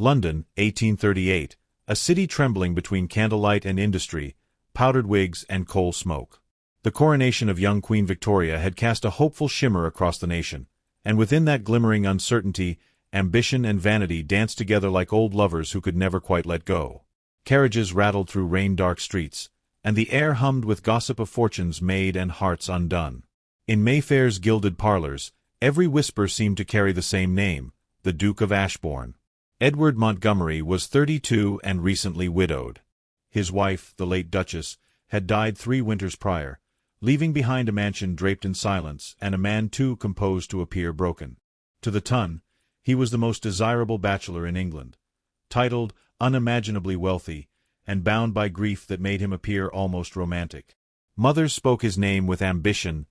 London, 1838, a city trembling between candlelight and industry, powdered wigs and coal smoke. The coronation of young Queen Victoria had cast a hopeful shimmer across the nation, and within that glimmering uncertainty, ambition and vanity danced together like old lovers who could never quite let go. Carriages rattled through rain-dark streets, and the air hummed with gossip of fortunes made and hearts undone. In Mayfair's gilded parlours, every whisper seemed to carry the same name, the Duke of Ashborne. Edward Montgomery was 32 and recently widowed. His wife, the late Duchess, had died 3 winters prior, leaving behind a mansion draped in silence and a man too composed to appear broken. To the ton, he was the most desirable bachelor in England, titled, unimaginably wealthy, and bound by grief that made him appear almost romantic. Mothers spoke his name with ambition,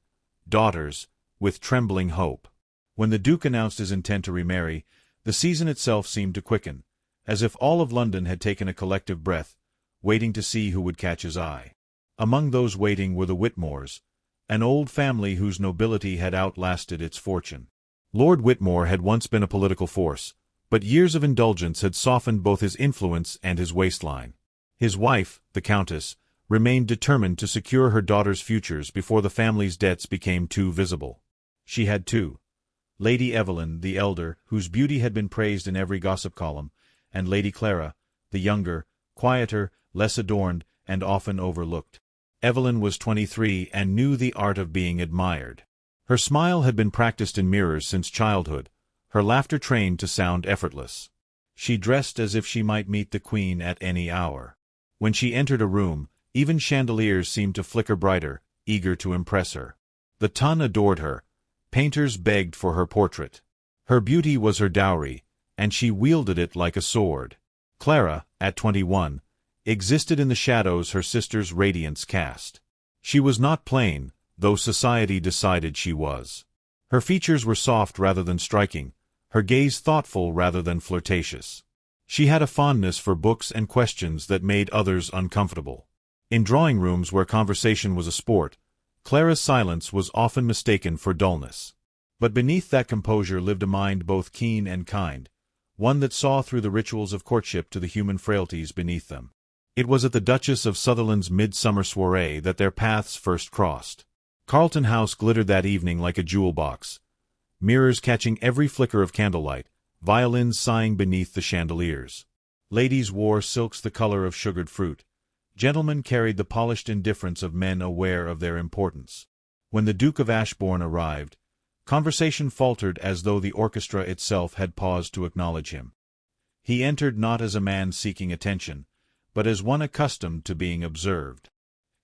daughters, with trembling hope. When the Duke announced his intent to remarry, the season itself seemed to quicken, as if all of London had taken a collective breath, waiting to see who would catch his eye. Among those waiting were the Whitmores, an old family whose nobility had outlasted its fortune. Lord Whitmore had once been a political force, but years of indulgence had softened both his influence and his waistline. His wife, the Countess, remained determined to secure her daughter's futures before the family's debts became too visible. She had two: Lady Evelyn, the elder, whose beauty had been praised in every gossip column, and Lady Clara, the younger, quieter, less adorned, and often overlooked. Evelyn was 23 and knew the art of being admired. Her smile had been practiced in mirrors since childhood, her laughter trained to sound effortless. She dressed as if she might meet the Queen at any hour. When she entered a room, even chandeliers seemed to flicker brighter, eager to impress her. The ton adored her. Painters begged for her portrait. Her beauty was her dowry, and she wielded it like a sword. Clara, at 21, existed in the shadows her sister's radiance cast. She was not plain, though society decided she was. Her features were soft rather than striking, her gaze thoughtful rather than flirtatious. She had a fondness for books and questions that made others uncomfortable. In drawing rooms where conversation was a sport, Clara's silence was often mistaken for dullness. But beneath that composure lived a mind both keen and kind, one that saw through the rituals of courtship to the human frailties beneath them. It was at the Duchess of Sutherland's midsummer soiree that their paths first crossed. Carlton House glittered that evening like a jewel box, mirrors catching every flicker of candlelight, violins sighing beneath the chandeliers. Ladies wore silks the color of sugared fruit. Gentlemen carried the polished indifference of men aware of their importance. When the Duke of Ashborne arrived, conversation faltered as though the orchestra itself had paused to acknowledge him. He entered not as a man seeking attention, but as one accustomed to being observed.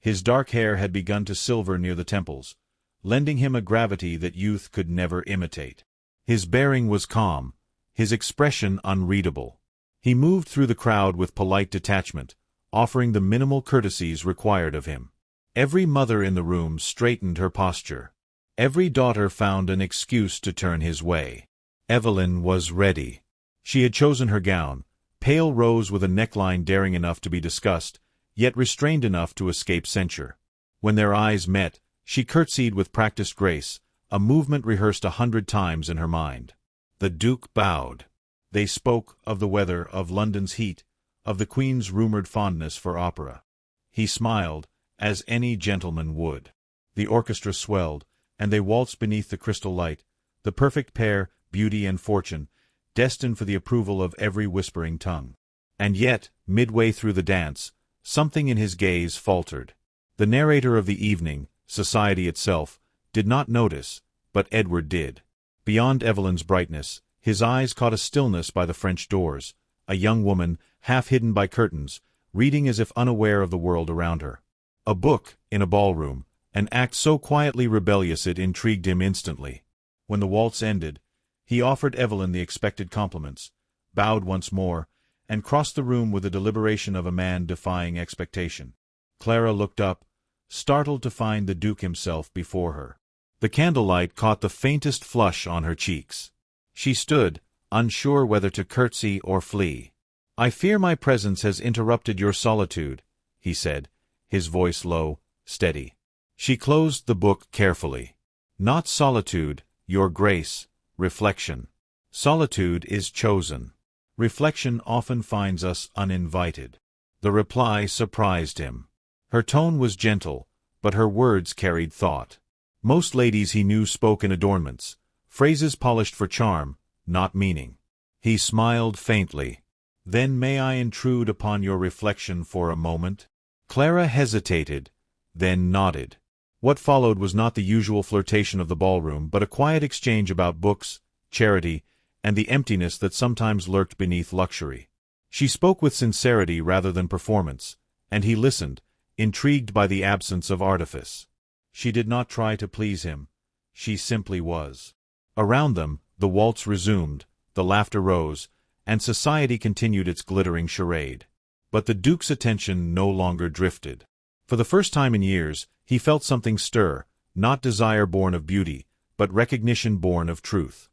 His dark hair had begun to silver near the temples, lending him a gravity that youth could never imitate. His bearing was calm, his expression unreadable. He moved through the crowd with polite detachment, offering the minimal courtesies required of him. Every mother in the room straightened her posture. Every daughter found an excuse to turn his way. Evelyn was ready. She had chosen her gown, pale rose with a neckline daring enough to be discussed, yet restrained enough to escape censure. When their eyes met, she curtsied with practiced grace, a movement rehearsed 100 times in her mind. The Duke bowed. They spoke of the weather, of London's heat, of the Queen's rumored fondness for opera. He smiled, as any gentleman would. The orchestra swelled, and they waltzed beneath the crystal light, the perfect pair, beauty and fortune, destined for the approval of every whispering tongue. And yet, midway through the dance, something in his gaze faltered. The narrator of the evening, society itself, did not notice, but Edward did. Beyond Evelyn's brightness, his eyes caught a stillness by the French doors, a young woman, half hidden by curtains, reading as if unaware of the world around her. A book, in a ballroom, an act so quietly rebellious it intrigued him instantly. When the waltz ended, he offered Evelyn the expected compliments, bowed once more, and crossed the room with the deliberation of a man defying expectation. Clara looked up, startled to find the Duke himself before her. The candlelight caught the faintest flush on her cheeks. She stood, unsure whether to curtsy or flee. "I fear my presence has interrupted your solitude," he said, his voice low, steady. She closed the book carefully. "Not solitude, your grace, reflection. Solitude is chosen. Reflection often finds us uninvited. The reply surprised him. Her tone was gentle, but her words carried thought. Most ladies he knew spoke in adornments, phrases polished for charm, not meaning. He smiled faintly. "Then may I intrude upon your reflection for a moment?" Clara hesitated, then nodded. What followed was not the usual flirtation of the ballroom, but a quiet exchange about books, charity, and the emptiness that sometimes lurked beneath luxury. She spoke with sincerity rather than performance, and he listened, intrigued by the absence of artifice. She did not try to please him. She simply was. Around them, the waltz resumed, the laughter rose, and society continued its glittering charade. But the Duke's attention no longer drifted. For the first time in years, he felt something stir, not desire born of beauty, but recognition born of truth.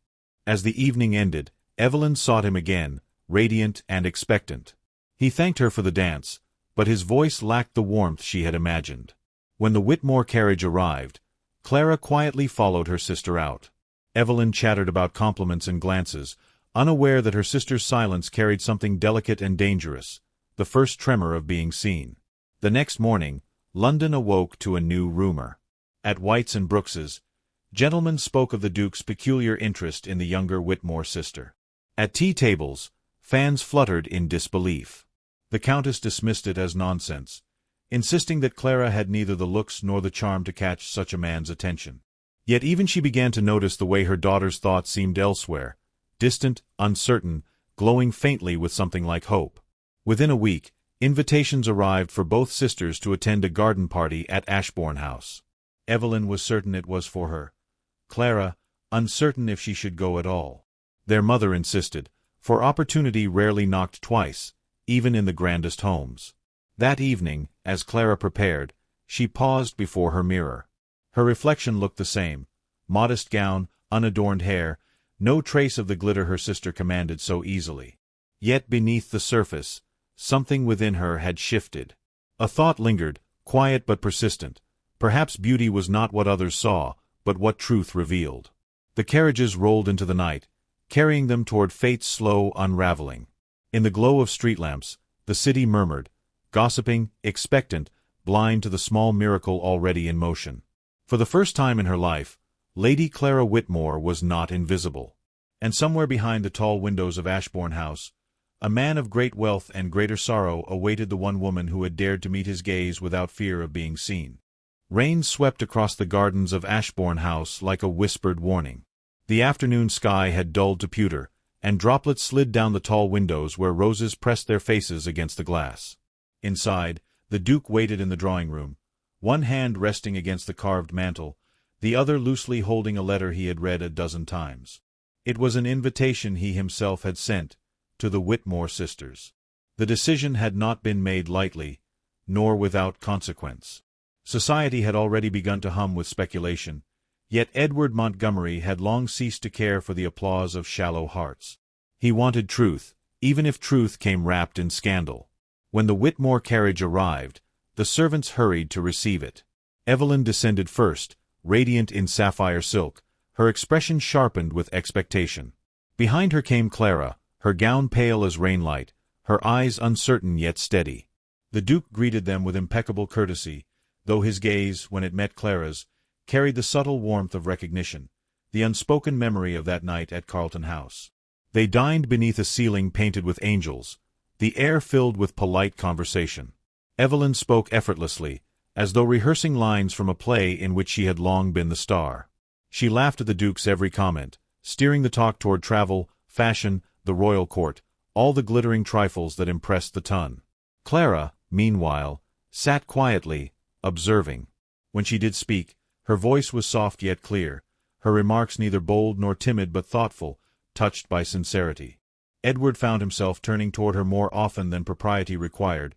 As the evening ended, Evelyn sought him again, radiant and expectant. He thanked her for the dance, but his voice lacked the warmth she had imagined. When the Whitmore carriage arrived, Clara quietly followed her sister out. Evelyn chattered about compliments and glances, unaware that her sister's silence carried something delicate and dangerous, the first tremor of being seen. The next morning, London awoke to a new rumor. At White's and Brooks's, gentlemen spoke of the Duke's peculiar interest in the younger Whitmore sister. At tea tables, fans fluttered in disbelief. The Countess dismissed it as nonsense, insisting that Clara had neither the looks nor the charm to catch such a man's attention. Yet even she began to notice the way her daughter's thoughts seemed elsewhere, distant, uncertain, glowing faintly with something like hope. Within a week, invitations arrived for both sisters to attend a garden party at Ashborne House. Evelyn was certain it was for her. Clara, uncertain if she should go at all. Their mother insisted, for opportunity rarely knocked twice, even in the grandest homes. That evening, as Clara prepared, she paused before her mirror. Her reflection looked the same: modest gown, unadorned hair, no trace of the glitter her sister commanded so easily. Yet beneath the surface, something within her had shifted. A thought lingered, quiet but persistent. Perhaps beauty was not what others saw, but what truth revealed. The carriages rolled into the night, carrying them toward fate's slow unraveling. In the glow of street lamps, the city murmured, gossiping, expectant, blind to the small miracle already in motion. For the first time in her life, Lady Clara Whitmore was not invisible. And somewhere behind the tall windows of Ashborne House, a man of great wealth and greater sorrow awaited the one woman who had dared to meet his gaze without fear of being seen. Rain swept across the gardens of Ashborne House like a whispered warning. The afternoon sky had dulled to pewter, and droplets slid down the tall windows where roses pressed their faces against the glass. Inside, the Duke waited in the drawing-room, one hand resting against the carved mantel, the other loosely holding a letter he had read a dozen times. It was an invitation he himself had sent, to the Whitmore sisters. The decision had not been made lightly, nor without consequence. Society had already begun to hum with speculation, yet Edward Montgomery had long ceased to care for the applause of shallow hearts. He wanted truth, even if truth came wrapped in scandal. When the Whitmore carriage arrived, the servants hurried to receive it. Evelyn descended first, radiant in sapphire silk, her expression sharpened with expectation. Behind her came Clara, her gown pale as rainlight, her eyes uncertain yet steady. The Duke greeted them with impeccable courtesy, though his gaze, when it met Clara's, carried the subtle warmth of recognition, the unspoken memory of that night at Carlton House. They dined beneath a ceiling painted with angels, the air filled with polite conversation. Evelyn spoke effortlessly, as though rehearsing lines from a play in which she had long been the star. She laughed at the Duke's every comment, steering the talk toward travel, fashion, the royal court, all the glittering trifles that impressed the ton. Clara, meanwhile, sat quietly, observing. When she did speak, her voice was soft yet clear, her remarks neither bold nor timid but thoughtful, touched by sincerity. Edward found himself turning toward her more often than propriety required,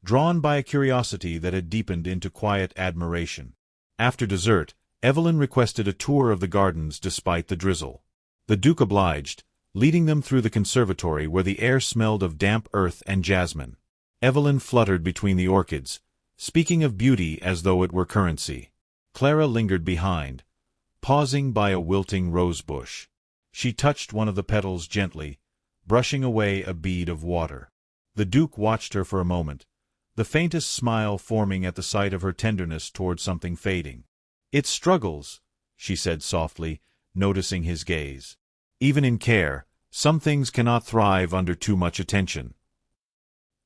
drawn by a curiosity that had deepened into quiet admiration. After dessert, Evelyn requested a tour of the gardens despite the drizzle. The Duke obliged, leading them through the conservatory where the air smelled of damp earth and jasmine. Evelyn fluttered between the orchids, speaking of beauty as though it were currency. Clara lingered behind, pausing by a wilting rosebush. She touched one of the petals gently, brushing away a bead of water. The Duke watched her for a moment, the faintest smile forming at the sight of her tenderness toward something fading. "It struggles," she said softly, noticing his gaze. "Even in care, some things cannot thrive under too much attention,"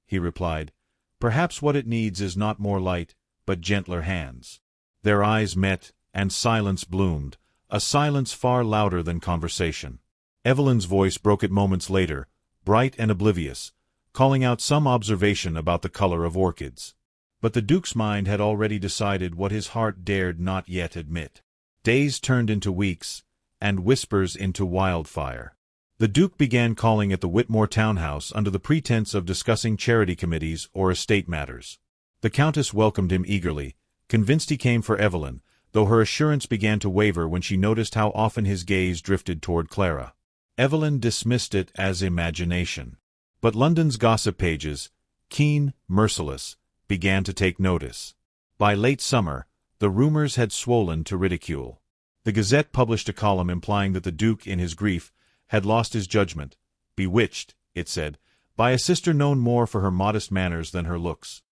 he replied. "Perhaps what it needs is not more light, but gentler hands." Their eyes met, and silence bloomed, a silence far louder than conversation. Evelyn's voice broke it moments later, bright and oblivious, calling out some observation about the color of orchids. But the Duke's mind had already decided what his heart dared not yet admit. Days turned into weeks, and whispers into wildfire. The Duke began calling at the Whitmore townhouse under the pretense of discussing charity committees or estate matters. The Countess welcomed him eagerly, convinced he came for Evelyn, though her assurance began to waver when she noticed how often his gaze drifted toward Clara. Evelyn dismissed it as imagination. But London's gossip pages, keen, merciless, began to take notice. By late summer, the rumors had swollen to ridicule. The Gazette published a column implying that the Duke, in his grief, had lost his judgment, bewitched, it said, by a sister known more for her modest manners than her looks.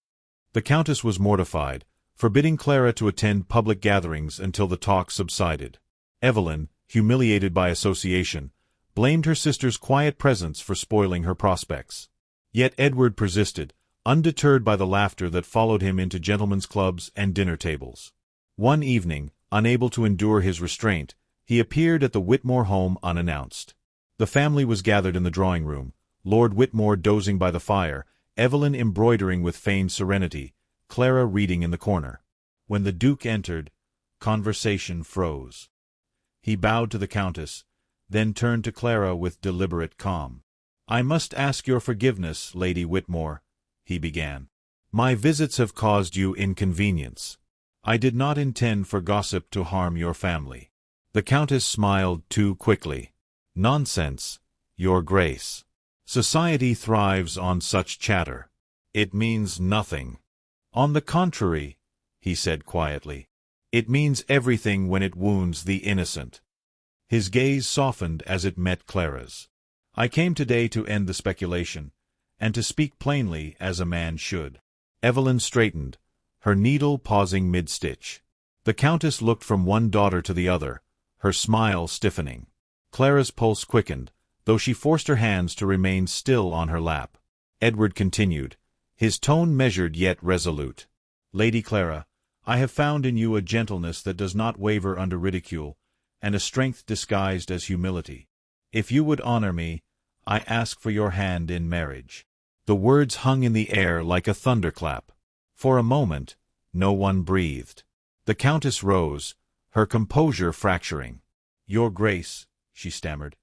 The Countess was mortified, forbidding Clara to attend public gatherings until the talk subsided. Evelyn, humiliated by association, blamed her sister's quiet presence for spoiling her prospects. Yet Edward persisted, undeterred by the laughter that followed him into gentlemen's clubs and dinner tables. One evening, unable to endure his restraint, he appeared at the Whitmore home unannounced. The family was gathered in the drawing-room, Lord Whitmore dozing by the fire, Evelyn embroidering with feigned serenity, Clara reading in the corner. When the Duke entered, conversation froze. He bowed to the Countess, then turned to Clara with deliberate calm. "I must ask your forgiveness, Lady Whitmore," he began. "My visits have caused you inconvenience. I did not intend for gossip to harm your family." The Countess smiled too quickly. "Nonsense, Your Grace. Society thrives on such chatter. It means nothing." "On the contrary," he said quietly, "it means everything when it wounds the innocent." His gaze softened as it met Clara's. "I came today to end the speculation, and to speak plainly as a man should." Evelyn straightened, her needle pausing mid-stitch. The Countess looked from one daughter to the other, her smile stiffening. Clara's pulse quickened, though she forced her hands to remain still on her lap. Edward continued, his tone measured yet resolute. "Lady Clara, I have found in you a gentleness that does not waver under ridicule, and a strength disguised as humility. If you would honor me, I ask for your hand in marriage." The words hung in the air like a thunderclap. For a moment, no one breathed. The Countess rose, her composure fracturing. "Your Grace," she stammered,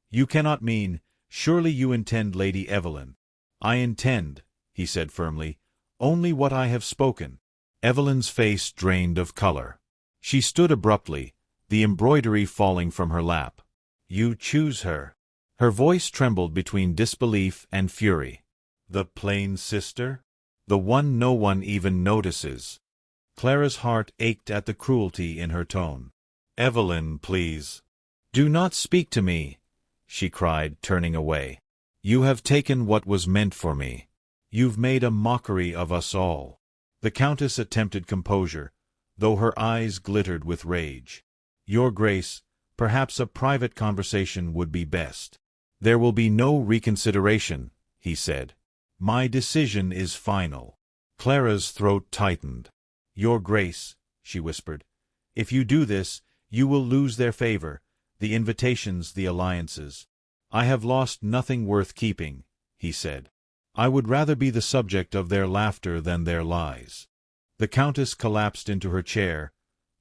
"you cannot mean, surely you intend Lady Evelyn." "I intend," he said firmly, "only what I have spoken." Evelyn's face drained of color. She stood abruptly, the embroidery falling from her lap. "You choose her." Her voice trembled between disbelief and fury. "The plain sister? The one no one even notices?" Clara's heart ached at the cruelty in her tone. "Evelyn, please. Do not speak to me," she cried, turning away. "You have taken what was meant for me. You've made a mockery of us all." The Countess attempted composure, though her eyes glittered with rage. "Your Grace, perhaps a private conversation would be best." "There will be no reconsideration," he said. "My decision is final." Clara's throat tightened. "Your Grace," she whispered, "if you do this, you will lose their favor, the invitations, the alliances." "I have lost nothing worth keeping," he said. "I would rather be the subject of their laughter than their lies." The Countess collapsed into her chair,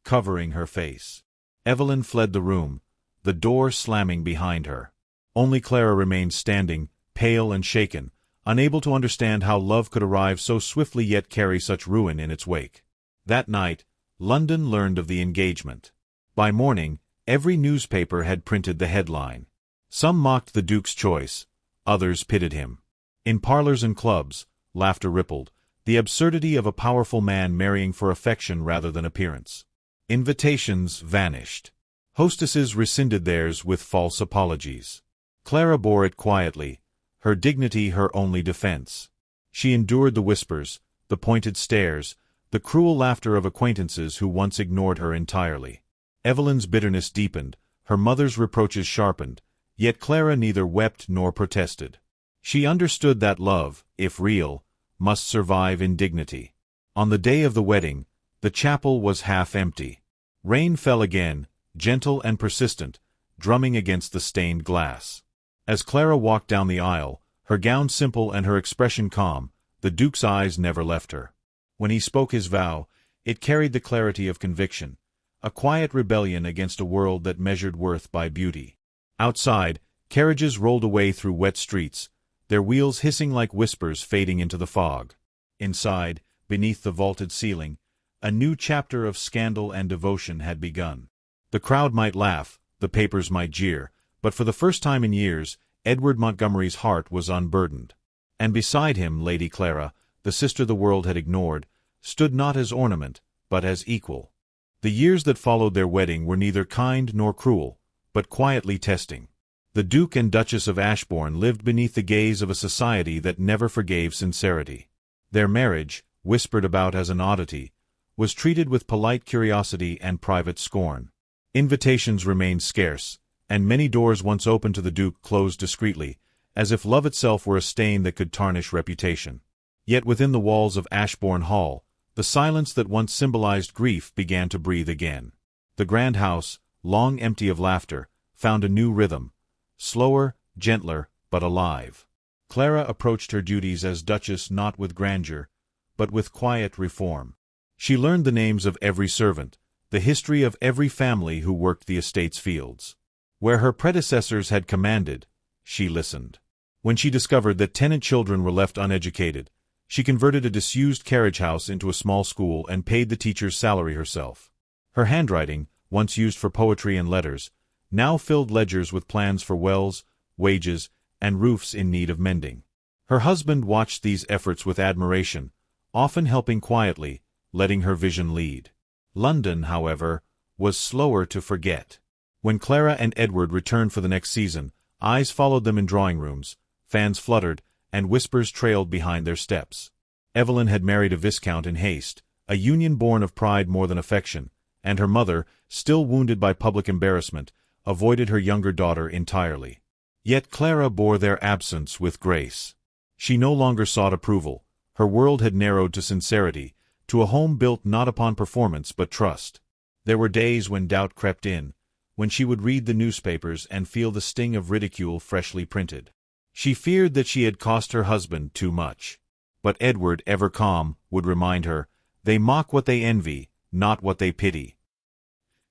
covering her face. Evelyn fled the room, the door slamming behind her. Only Clara remained standing, pale and shaken, unable to understand how love could arrive so swiftly yet carry such ruin in its wake. That night, London learned of the engagement. By morning, every newspaper had printed the headline. Some mocked the Duke's choice, others pitied him. In parlors and clubs, laughter rippled, the absurdity of a powerful man marrying for affection rather than appearance. Invitations vanished. Hostesses rescinded theirs with false apologies. Clara bore it quietly, her dignity her only defense. She endured the whispers, the pointed stares, the cruel laughter of acquaintances who once ignored her entirely. Evelyn's bitterness deepened, her mother's reproaches sharpened, yet Clara neither wept nor protested. She understood that love, if real, must survive indignity. On the day of the wedding, the chapel was half empty. Rain fell again, gentle and persistent, drumming against the stained glass. As Clara walked down the aisle, her gown simple and her expression calm, the Duke's eyes never left her. When he spoke his vow, it carried the clarity of conviction, a quiet rebellion against a world that measured worth by beauty. Outside, carriages rolled away through wet streets, their wheels hissing like whispers fading into the fog. Inside, beneath the vaulted ceiling, a new chapter of scandal and devotion had begun. The crowd might laugh, the papers might jeer, but for the first time in years, Edward Montgomery's heart was unburdened. And beside him, Lady Clara, the sister the world had ignored, stood not as ornament, but as equal. The years that followed their wedding were neither kind nor cruel, but quietly testing. The Duke and Duchess of Ashborne lived beneath the gaze of a society that never forgave sincerity. Their marriage, whispered about as an oddity, was treated with polite curiosity and private scorn. Invitations remained scarce, and many doors once open to the Duke closed discreetly, as if love itself were a stain that could tarnish reputation. Yet within the walls of Ashborne Hall, the silence that once symbolized grief began to breathe again. The grand house, long empty of laughter, found a new rhythm, slower, gentler, but alive. Clara approached her duties as Duchess not with grandeur, but with quiet reform. She learned the names of every servant, the history of every family who worked the estate's fields. Where her predecessors had commanded, she listened. When she discovered that tenant children were left uneducated, she converted a disused carriage house into a small school and paid the teacher's salary herself. Her handwriting, once used for poetry and letters, now filled ledgers with plans for wells, wages, and roofs in need of mending. Her husband watched these efforts with admiration, often helping quietly, letting her vision lead. London, however, was slower to forget. When Clara and Edward returned for the next season, eyes followed them in drawing rooms, fans fluttered, and whispers trailed behind their steps. Evelyn had married a viscount in haste, a union born of pride more than affection, and her mother, still wounded by public embarrassment, avoided her younger daughter entirely. Yet Clara bore their absence with grace. She no longer sought approval. Her world had narrowed to sincerity, to a home built not upon performance but trust. There were days when doubt crept in, when she would read the newspapers and feel the sting of ridicule freshly printed. She feared that she had cost her husband too much. But Edward, ever calm, would remind her, "They mock what they envy, not what they pity."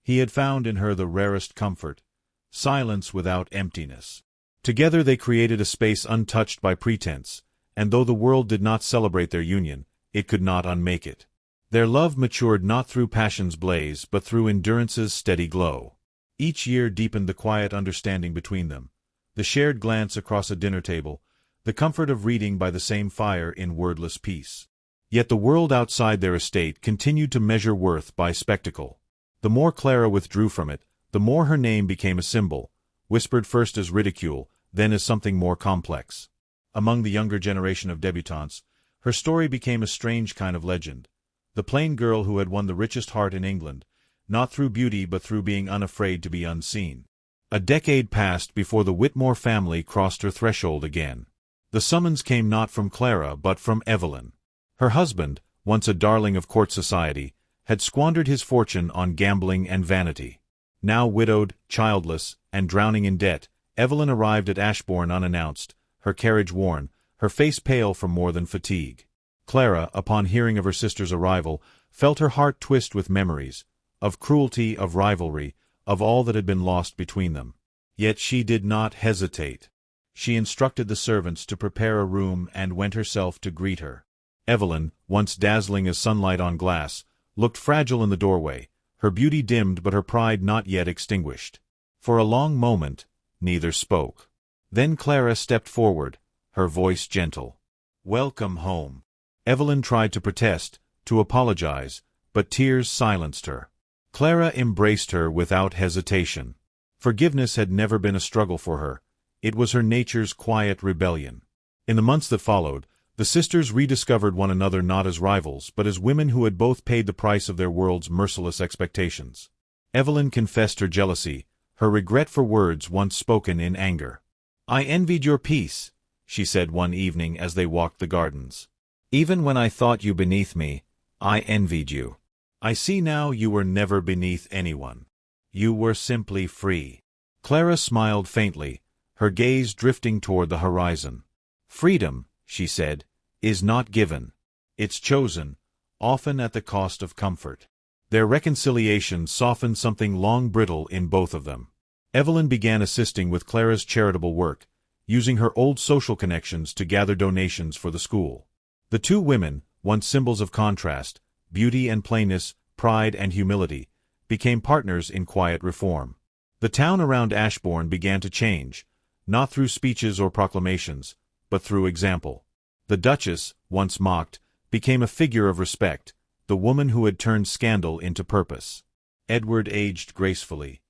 He had found in her the rarest comfort, silence without emptiness. Together they created a space untouched by pretense, and though the world did not celebrate their union, it could not unmake it. Their love matured not through passion's blaze, but through endurance's steady glow. Each year deepened the quiet understanding between them, the shared glance across a dinner table, the comfort of reading by the same fire in wordless peace. Yet the world outside their estate continued to measure worth by spectacle. The more Clara withdrew from it, the more her name became a symbol, whispered first as ridicule, then as something more complex. Among the younger generation of débutantes, her story became a strange kind of legend. The plain girl who had won the richest heart in England, not through beauty but through being unafraid to be unseen. A decade passed before the Whitmore family crossed her threshold again. The summons came not from Clara but from Evelyn. Her husband, once a darling of court society, had squandered his fortune on gambling and vanity. Now widowed, childless, and drowning in debt, Evelyn arrived at Ashborne unannounced, her carriage worn, her face pale from more than fatigue. Clara, upon hearing of her sister's arrival, felt her heart twist with memories, of cruelty, of rivalry, of all that had been lost between them. Yet she did not hesitate. She instructed the servants to prepare a room and went herself to greet her. Evelyn, once dazzling as sunlight on glass, looked fragile in the doorway, her beauty dimmed but her pride not yet extinguished. For a long moment, neither spoke. Then Clara stepped forward, her voice gentle. "Welcome home." Evelyn tried to protest, to apologize, but tears silenced her. Clara embraced her without hesitation. Forgiveness had never been a struggle for her. It was her nature's quiet rebellion. In the months that followed, the sisters rediscovered one another not as rivals but as women who had both paid the price of their world's merciless expectations. Evelyn confessed her jealousy, her regret for words once spoken in anger. "I envied your peace," she said one evening as they walked the gardens. "Even when I thought you beneath me, I envied you. I see now you were never beneath anyone. You were simply free." Clara smiled faintly, her gaze drifting toward the horizon. "Freedom," she said, "is not given. It's chosen, often at the cost of comfort." Their reconciliation softened something long brittle in both of them. Evelyn began assisting with Clara's charitable work, using her old social connections to gather donations for the school. The two women, once symbols of contrast, beauty and plainness, pride and humility, became partners in quiet reform. The town around Ashborne began to change, not through speeches or proclamations, but through example. The Duchess, once mocked, became a figure of respect, the woman who had turned scandal into purpose. Edward aged gracefully,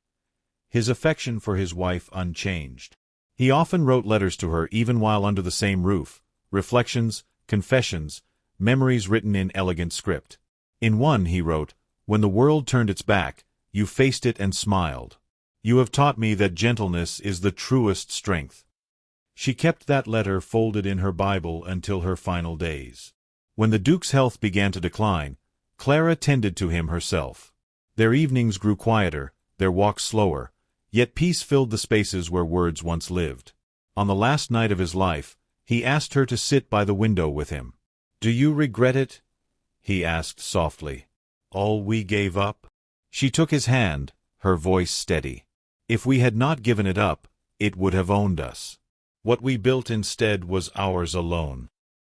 his affection for his wife unchanged. He often wrote letters to her even while under the same roof, reflections, confessions, memories written in elegant script. In one he wrote, "When the world turned its back, you faced it and smiled. You have taught me that gentleness is the truest strength." She kept that letter folded in her Bible until her final days. When the Duke's health began to decline, Clara tended to him herself. Their evenings grew quieter, their walks slower, yet peace filled the spaces where words once lived. On the last night of his life, he asked her to sit by the window with him. "Do you regret it?" he asked softly. "All we gave up?" She took his hand, her voice steady. "If we had not given it up, it would have owned us. What we built instead was ours alone."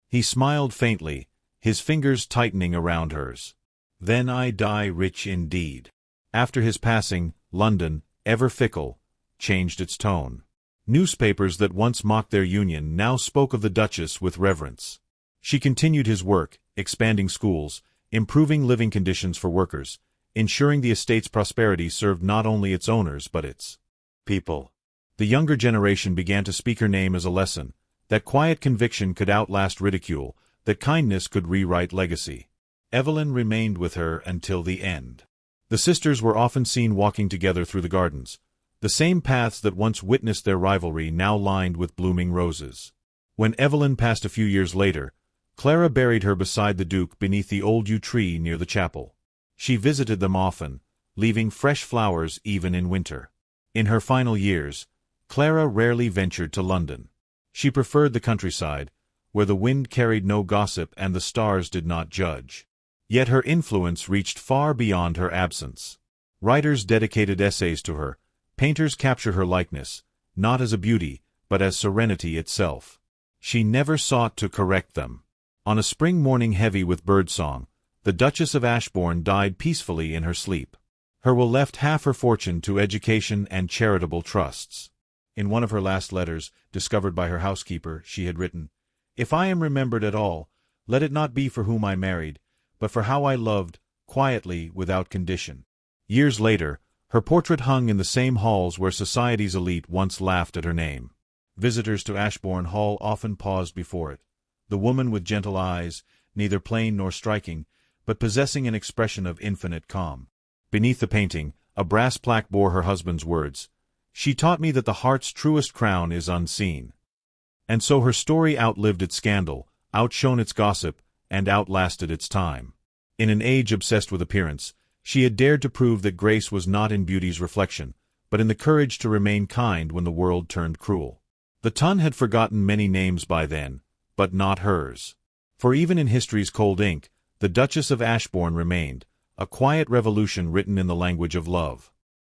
He smiled faintly, his fingers tightening around hers. "Then I die rich indeed." After his passing, London, ever fickle, changed its tone. Newspapers that once mocked their union now spoke of the Duchess with reverence. She continued his work, expanding schools, improving living conditions for workers, ensuring the estate's prosperity served not only its owners but its people. The younger generation began to speak her name as a lesson, that quiet conviction could outlast ridicule, that kindness could rewrite legacy. Evelyn remained with her until the end. The sisters were often seen walking together through the gardens. The same paths that once witnessed their rivalry now lined with blooming roses. When Evelyn passed a few years later, Clara buried her beside the Duke beneath the old yew tree near the chapel. She visited them often, leaving fresh flowers even in winter. In her final years, Clara rarely ventured to London. She preferred the countryside, where the wind carried no gossip and the stars did not judge. Yet her influence reached far beyond her absence. Writers dedicated essays to her, painters captured her likeness, not as a beauty, but as serenity itself. She never sought to correct them. On a spring morning heavy with birdsong, the Duchess of Ashborne died peacefully in her sleep. Her will left half her fortune to education and charitable trusts. In one of her last letters, discovered by her housekeeper, she had written, "If I am remembered at all, let it not be for whom I married, but for how I loved, quietly, without condition." Years later, her portrait hung in the same halls where society's elite once laughed at her name. Visitors to Ashbourne Hall often paused before it. The woman with gentle eyes, neither plain nor striking, but possessing an expression of infinite calm. Beneath the painting, a brass plaque bore her husband's words, "She taught me that the heart's truest crown is unseen." And so her story outlived its scandal, outshone its gossip, and outlasted its time. In an age obsessed with appearance, she had dared to prove that grace was not in beauty's reflection, but in the courage to remain kind when the world turned cruel. The Tun had forgotten many names by then, but not hers. For even in history's cold ink, the Duchess of Ashbourne remained, a quiet revolution written in the language of love.